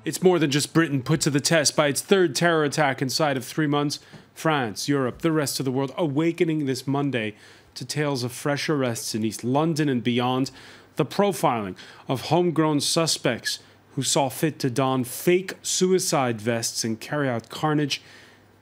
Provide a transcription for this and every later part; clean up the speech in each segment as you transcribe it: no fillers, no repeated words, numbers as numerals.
It's more than just Britain put to the test by its third terror attack inside of 3 months. France, Europe, the rest of the world awakening this Monday to tales of fresh arrests in East London and beyond, the profiling of homegrown suspects who saw fit to don fake suicide vests and carry out carnage,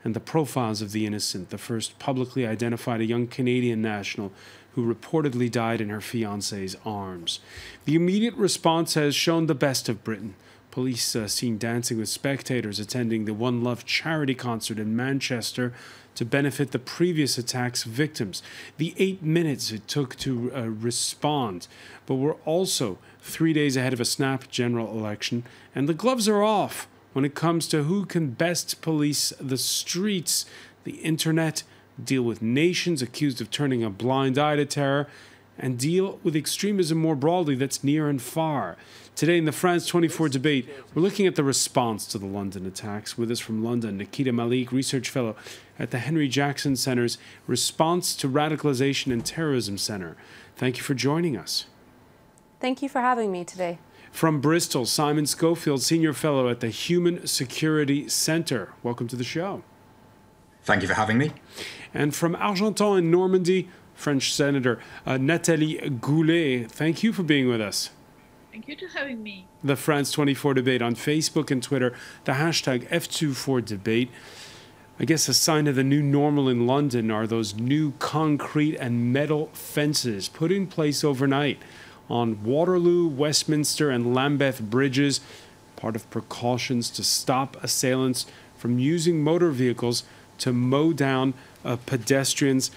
and the profiles of the innocent. The first publicly identified a young Canadian national who reportedly died in her fiancé's arms. The immediate response has shown the best of Britain. Police seen dancing with spectators attending the One Love charity concert in Manchester to benefit the previous attack's victims. The 8 minutes it took to respond, but we're also 3 days ahead of a snap general election, and the gloves are off when it comes to who can best police the streets, the internet, deal with nations accused of turning a blind eye to terror, and deal with extremism more broadly that's near and far. Today in the France 24 debate, we're looking at the response to the London attacks. With us from London, Nikita Malik, research fellow at the Henry Jackson Center's Response to Radicalization and Terrorism Center. Thank you for joining us. Thank you for having me today. From Bristol, Simon Schofield, senior fellow at the Human Security Center. Welcome to the show. Thank you for having me. And from Argentan in Normandy, French Senator Nathalie Goulet. Thank you for being with us. Thank you for having me. The France 24 debate on Facebook and Twitter, the hashtag F24debate. I guess a sign of the new normal in London are those new concrete and metal fences put in place overnight on Waterloo, Westminster and Lambeth bridges, part of precautions to stop assailants from using motor vehicles to mow down pedestrians.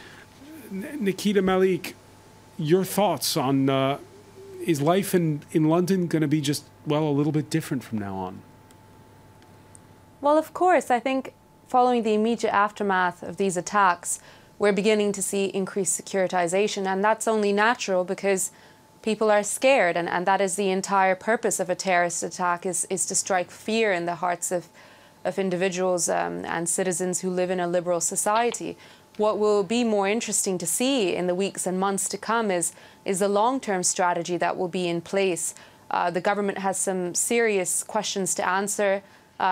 Nikita Malik, your thoughts on is life in London going to be just, well, a little bit different from now on? Well, of course. I think following the immediate aftermath of these attacks, we're beginning to see increased securitization, and that's only natural because people are scared, and that is the entire purpose of a terrorist attack, is to strike fear in the hearts of individuals and citizens who live in a liberal society. What will be more interesting to see in the weeks and months to come is the long-term strategy that will be in place. The government has some serious questions to answer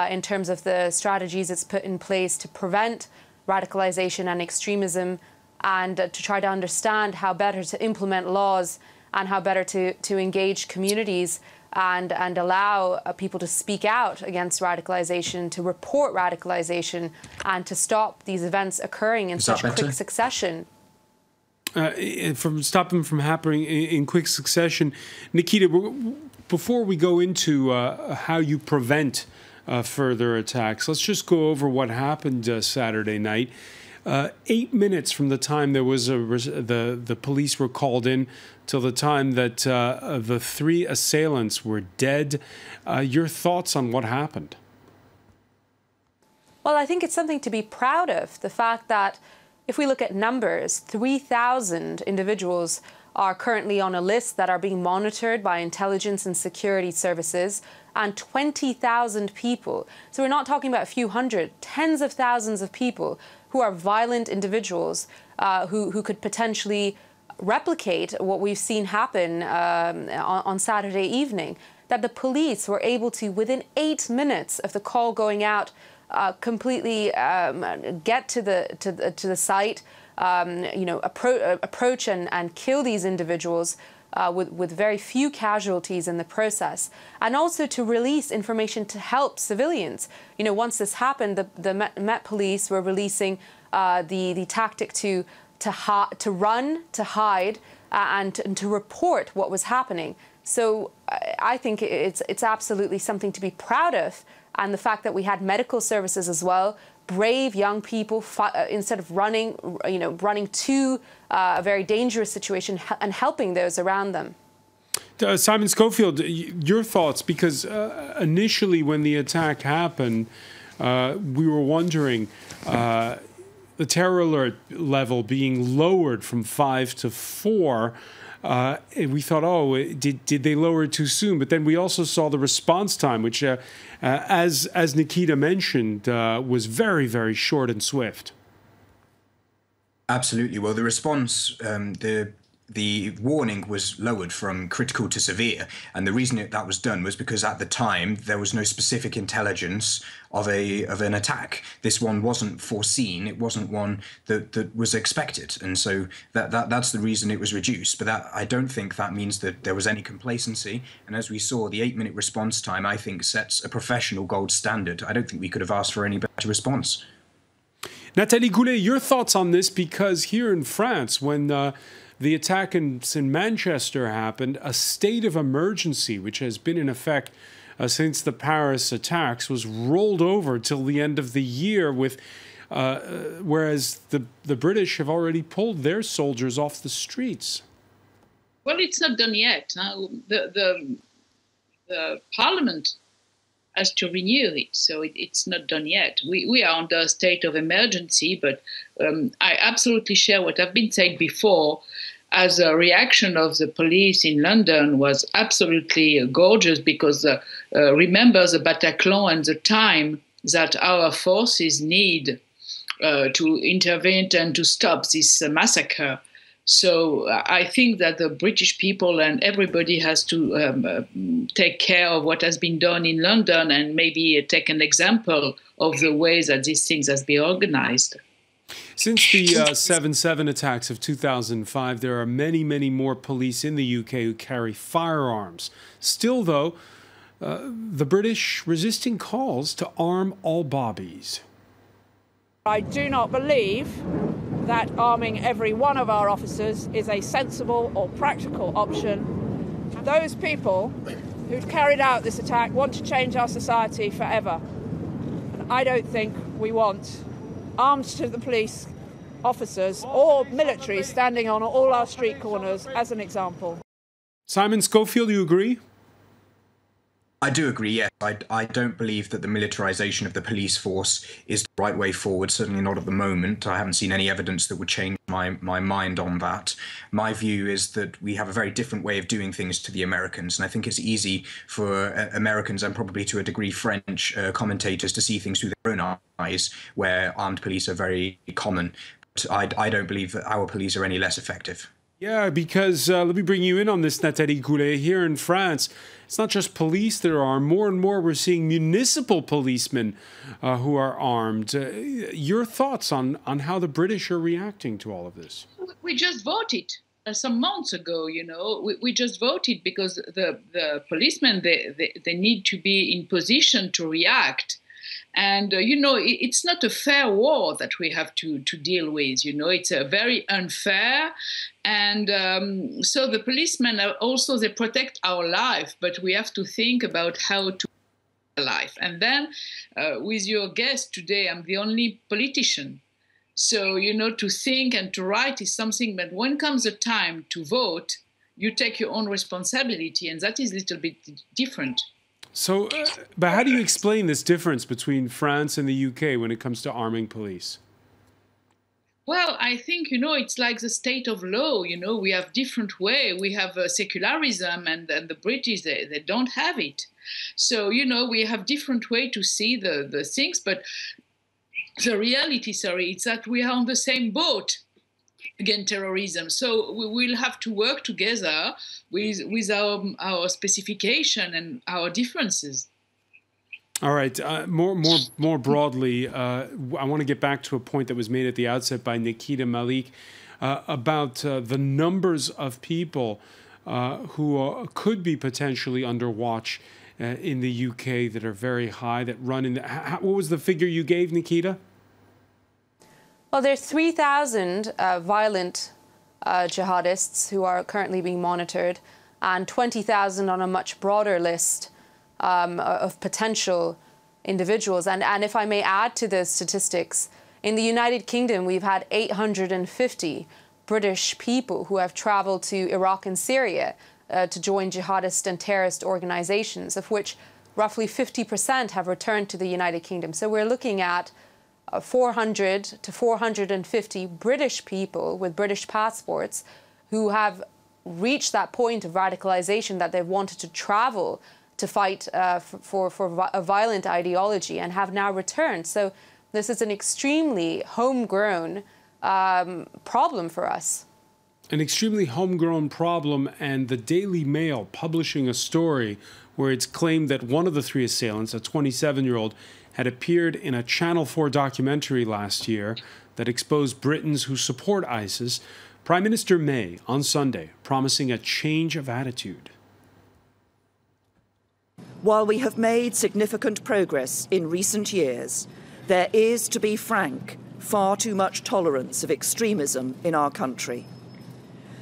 in terms of the strategies it's put in place to prevent radicalization and extremism, and to try to understand how better to implement laws and how better to engage communities and allow people to speak out against radicalization, to report radicalization, and to stop these events occurring in such quick succession. Stop them from happening in quick succession. Nikita, before we go into how you prevent further attacks, let's just go over what happened Saturday night. 8 minutes from the time there was the police were called in till the time that the 3 assailants were dead. Your thoughts on what happened? Well, I think it's something to be proud of. The fact that if we look at numbers, 3,000 individuals are currently on a list that are being monitored by intelligence and security services, and 20,000 people. So we're not talking about a few hundred, tens of thousands of people who are violent individuals who could potentially replicate what we've seen happen on Saturday evening, that the police were able to, within 8 minutes of the call going out, completely get to the site, approach and kill these individuals with very few casualties in the process, and also to release information to help civilians. You know, once this happened, the Met Police were releasing the tactic to run, to hide, and to report what was happening. So I think it's absolutely something to be proud of, and the fact that we had medical services as well, brave young people, instead of running to a very dangerous situation and helping those around them. Simon Schofield, your thoughts, because initially when the attack happened, we were wondering the terror alert level being lowered from 5 to 4. We thought, oh, did they lower it too soon? But then we also saw the response time, which, as Nikita mentioned, was very, very short and swift. Absolutely. Well, the response, the the warning was lowered from critical to severe, and the reason that was done was because at the time there was no specific intelligence of an attack. This one wasn't foreseen; it wasn't one that was expected, and so that's the reason it was reduced. But I don't think that means that there was any complacency. And as we saw, the 8-minute response time, I think, sets a professional gold standard. I don't think we could have asked for any better response. Nathalie Goulet, your thoughts on this? Because here in France, when the attack in Manchester happened, a state of emergency, which has been in effect since the Paris attacks, was rolled over till the end of the year, with whereas the British have already pulled their soldiers off the streets. Well, it's not done yet. Huh? The Parliament has to renew it, so it's not done yet. We are under a state of emergency, but I absolutely share what have been said before. As a reaction of the police in London was absolutely gorgeous, because remember the Bataclan and the time that our forces need to intervene and to stop this massacre. So I think that the British people and everybody has to take care of what has been done in London, and maybe take an example of the way that these things has been organized. Since the 7/7 attacks of 2005, there are many, many more police in the UK who carry firearms. Still, though, the British resisting calls to arm all bobbies. I do not believe that arming every one of our officers is a sensible or practical option. Those people who've carried out this attack want to change our society forever. And I don't think we want armed to the police officers or military standing on all our street corners as an example. Simon Schofield, do you agree? I do agree, yes. I don't believe that the militarization of the police force is the right way forward, certainly not at the moment. I haven't seen any evidence that would change my mind on that. My view is that we have a very different way of doing things to the Americans, and I think it's easy for Americans, and probably to a degree French commentators, to see things through their own eyes, where armed police are very common. But I don't believe that our police are any less effective. Yeah, because let me bring you in on this, Nathalie Goulet. Here in France, it's not just police. There are more and more. We're seeing municipal policemen who are armed. Your thoughts on how the British are reacting to all of this? We just voted some months ago. You know, we just voted because the policemen they need to be in position to react. And, you know, it's not a fair war that we have to deal with. You know, it's very unfair. And so the policemen are also, they protect our life, but we have to think about how to life. And then with your guest today, I'm the only politician. So, you know, to think and to write is something, but when comes the time to vote, you take your own responsibility, and that is a little bit different. So, but how do you explain this difference between France and the UK when it comes to arming police? Well, I think, you know, it's like the state of law. You know, we have different way. We have secularism, and the British, they don't have it. So, you know, we have different way to see the things. But the reality, it's that we are on the same boat against terrorism. So we will have to work together with our specification and our differences. All right. More broadly, I want to get back to a point that was made at the outset by Nikita Malik about the numbers of people who could be potentially under watch in the UK that are very high, that run in. What was the figure you gave, Nikita? Well, there's 3,000 violent jihadists who are currently being monitored, and 20,000 on a much broader list of potential individuals. And if I may add to the statistics, in the United Kingdom, we've had 850 British people who have traveled to Iraq and Syria to join jihadist and terrorist organizations, of which roughly 50% have returned to the United Kingdom. So we're looking at 400 to 450 British people with British passports who have reached that point of radicalization that they've wanted to travel to fight for a violent ideology and have now returned. So this is an extremely homegrown problem for us. An extremely homegrown problem, and the Daily Mail publishing a story where it's claimed that one of the three assailants, a 27-year-old, had appeared in a Channel 4 documentary last year that exposed Britons who support ISIS. Prime Minister May, on Sunday, promising a change of attitude. While we have made significant progress in recent years, there is, to be frank, far too much tolerance of extremism in our country.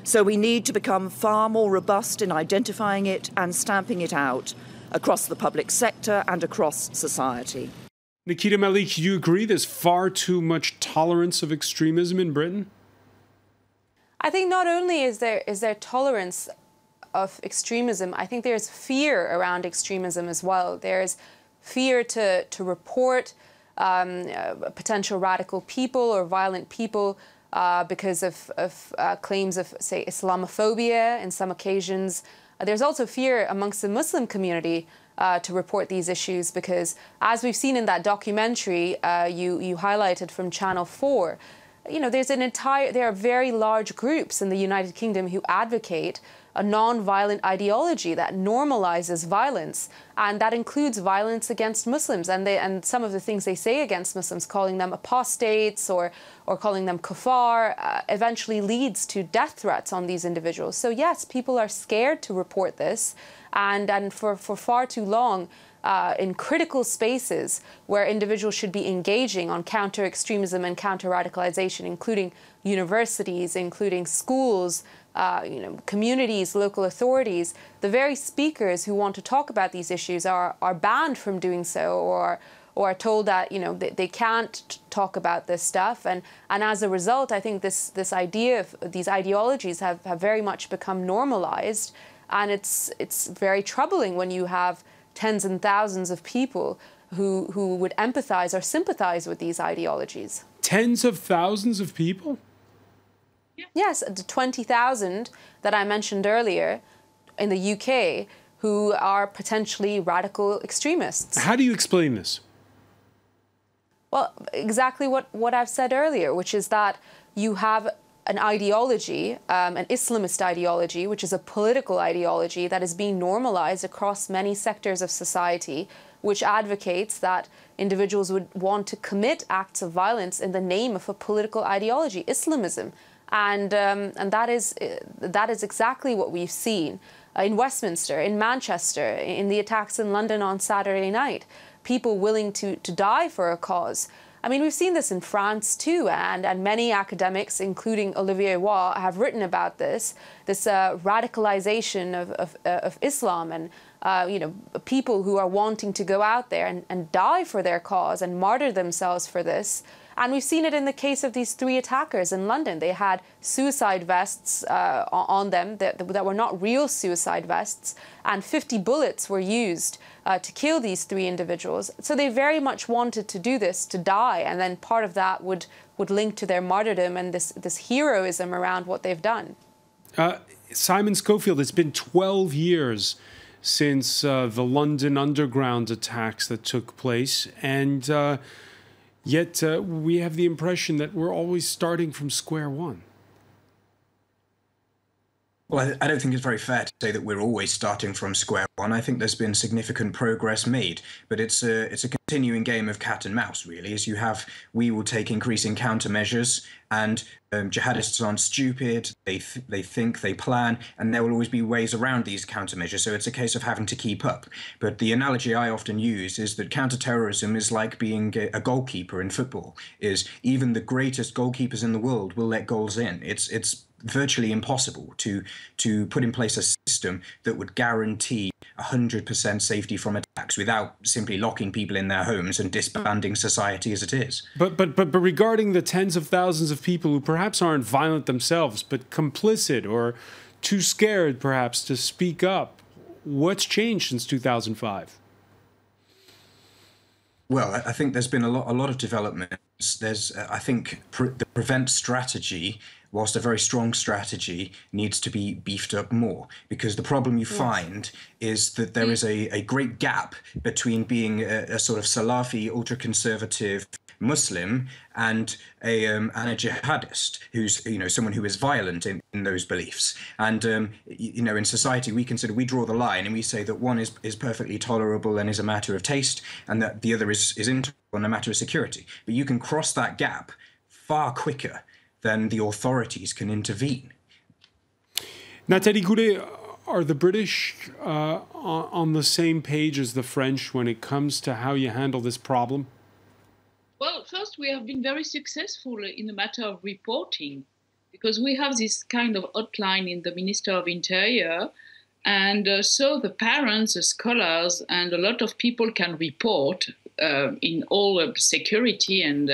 So we need to become far more robust in identifying it and stamping it out across the public sector and across society. Nikita Malik, do you agree there's far too much tolerance of extremism in Britain? I think not only is there tolerance of extremism, I think there's fear around extremism as well. There's fear to report potential radical people or violent people because of claims of, say, Islamophobia in some occasions. There's also fear amongst the Muslim community to report these issues because, as we've seen in that documentary you highlighted from Channel 4, you know, there are very large groups in the United Kingdom who advocate a non-violent ideology that normalizes violence, and that includes violence against Muslims. And some of the things they say against Muslims, calling them apostates or calling them kuffar, eventually leads to death threats on these individuals. So yes, people are scared to report this, and for far too long, in critical spaces where individuals should be engaging on counter-extremism and counter-radicalization, including universities, including schools, communities, local authorities, the very speakers who want to talk about these issues are banned from doing so, or are told that they can't talk about this stuff, and as a result, I think this idea of these ideologies have very much become normalized, and it's very troubling when you have tens and thousands of people who would empathize or sympathize with these ideologies. Tens of thousands of people? Yes, the 20,000 that I mentioned earlier in the UK who are potentially radical extremists. How do you explain this? Well, exactly what I've said earlier, which is that you have an ideology, an Islamist ideology, which is a political ideology that is being normalized across many sectors of society, which advocates that individuals would want to commit acts of violence in the name of a political ideology, Islamism. And that is exactly what we've seen in Westminster, in Manchester, in the attacks in London on Saturday night. People willing to die for a cause. I mean, we've seen this in France too, and many academics, including Olivier Roy, have written about this radicalization of Islam, and people who are wanting to go out there and die for their cause and martyr themselves for this. And we've seen it in the case of these three attackers in London. They had suicide vests on them that were not real suicide vests, and 50 bullets were used to kill these three individuals. So they very much wanted to do this, to die, and then part of that would link to their martyrdom and this heroism around what they've done. Simon Schofield, it's been 12 years since the London Underground attacks that took place, and yet we have the impression that we're always starting from square one. Well, I don't think it's very fair to say that we're always starting from square one. I think there's been significant progress made, but it's a continuing game of cat and mouse, really. As we will take increasing countermeasures, and jihadists aren't stupid. They think, they plan, and there will always be ways around these countermeasures. So it's a case of having to keep up. But the analogy I often use is that counterterrorism is like being a goalkeeper in football. Is even the greatest goalkeepers in the world will let goals in. It's virtually impossible to put in place a system that would guarantee 100% safety from attacks without simply locking people in their homes and disbanding society as it is. But regarding the tens of thousands of people who perhaps aren't violent themselves, but complicit or too scared perhaps to speak up, what's changed since 2005? Well, I think there's been a lot of developments. There's, I think, the prevent strategy whilst a very strong strategy, needs to be beefed up more. Because the problem you find is that there is a great gap between being a sort of Salafi, ultra-conservative Muslim and a jihadist who's, you know, someone who is violent in those beliefs. And you know, in society we draw the line and we say that one is perfectly tolerable and is a matter of taste, and that the other is intolerable and a matter of security. But you can cross that gap far quicker than the authorities can intervene. Nathalie Goulet, are the British on the same page as the French when it comes to how you handle this problem? Well, first, we have been very successful in the matter of reporting, because we have this kind of hotline in the Minister of Interior, and so the parents, the scholars, and a lot of people can report in all security and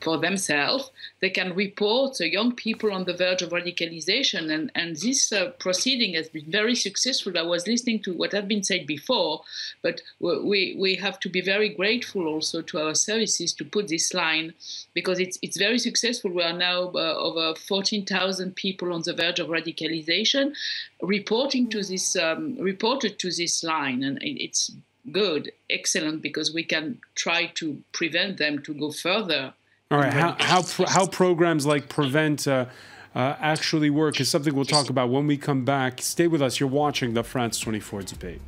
for themselves. They can report young people on the verge of radicalization, and this proceeding has been very successful. I was listening to what had been said before, but we have to be very grateful also to our services to put this line, because it's very successful. We are now over 14,000 people on the verge of radicalization reported to this line, and it's good, excellent, because we can try to prevent them to go further. All right, how programs like Prevent actually work is something we'll talk about when we come back. Stay with us. You're watching the France 24 debate.